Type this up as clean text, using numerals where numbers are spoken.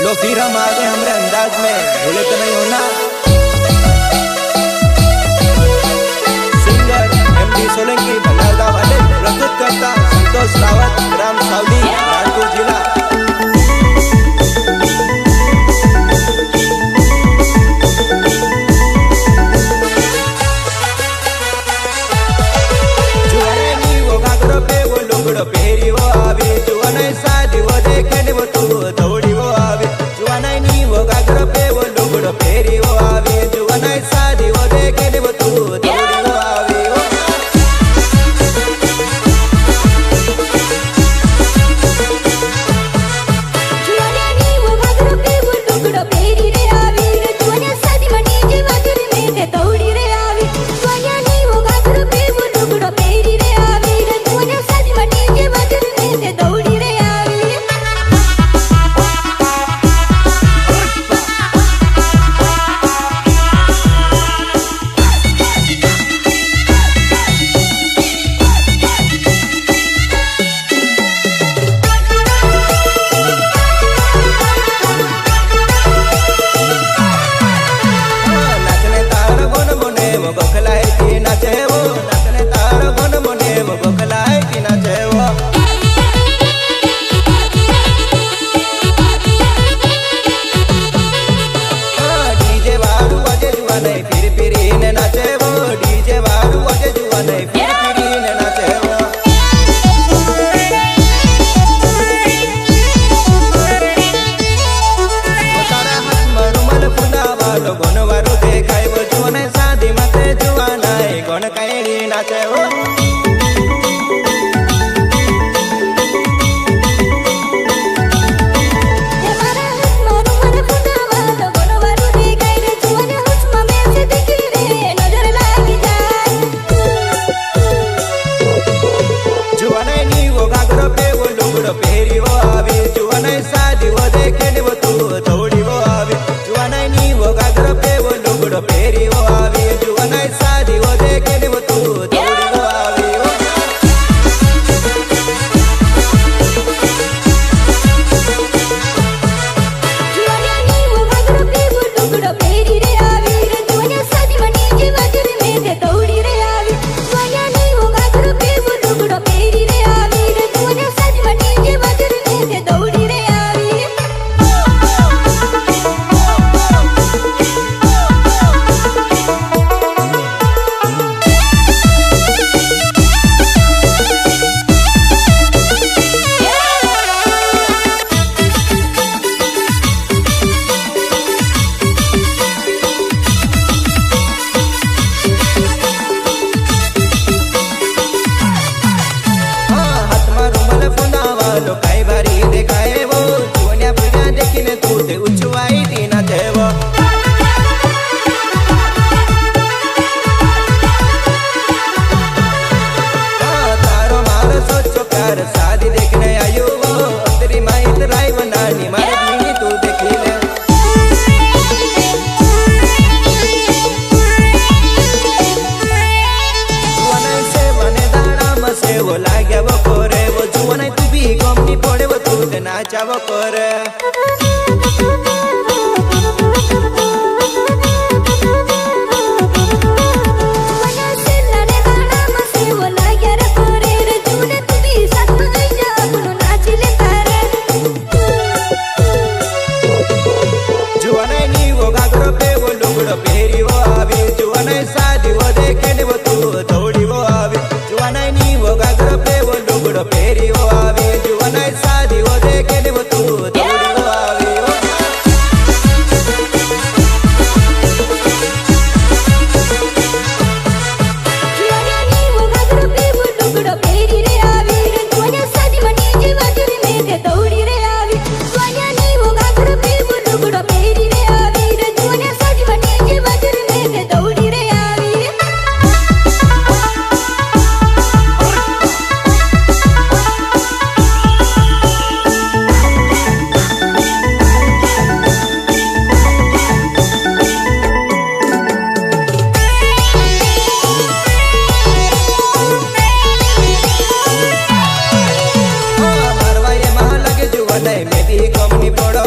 लो फिर हम आ गए हमरे अंदाज में, भूले तो नहीं हो ना। सिंगर एमडी सोलंकी भंडारदा वाले प्रस्तुत करता संतोष रावत, ग्राम सावली, रायपुर जिला। पेरी वो आवे जुवानाई सादी वो देखे वो तू दौड़ी वो आवे जुवानाई नी वो गागर पे वो लुगड़ो पेरी वो आवे जुवानाई सादी वो देखे वो तू दौड़ी वो आवे जुवानाई नी वो गागर पे वो लुगड़ो पेरी रे आवे जुवानाई सादी मनी जे वादुर में ते दौड़ी रे आवे जुवानाई नी वो गागर पे वो लुगड़ो पेरी रे आवे जुवानाई सादी मनी जे वादुर में ते दौड़ी रे आवे। नाचने तार गुन मुने वो बखलाए की नाचे वो नाचने तार गुन मुने वो बखलाए की नाचे वो डीजे वारू बजे जुवानाई फिर फिरी ने नाचे वो डीजे वारू बजे जुवानाई फिर फिरी ने नाचे वो तारा हाथ मरुमल फुना वालो गोन वारू देखाय वो जुवानाई सादी मते जुवानाई गोन कायडी नाचे वो जुवानाई नी वो गागरो पे वो लुगड़ो पेरी वो आवे जुवानाई सादी वो देखे वो तू दौड़ी वो आवे जुवानाई नी वो गागरो पे वो लुगड़ो पेरी वो आवे जुवानाई सादी वो देखे वो तू दौड़ी वो आवे लो काई बारी देखाए वो जुवन्या पीढ़िया देखीने तू ते उछवाई ती नाचे वो तारो मारो सोचो प्यार शादी देखने आयो वो तेरी माई तराई बनानी मारे दीनी तू देखी ले जुवनाई से बने दाड़ा मसे वो लाग्या वो कोरे वो जुवनाई तू भी गमनी पड़े वो तू ते नाचा वो करे जुवानाई नी वो गागरो पे वो लुगड़ो पेरी वो आवे जुवानाई सादी वो देखे वो तू दौड़ी वो आवे जुवानाई नी वो गागरो पे वो लुगड़ो पेरी वो आवे जुवानाई सादी वो देखे वो तू दौड़ी वो आवे नहीं मेरी कमनी पड़ो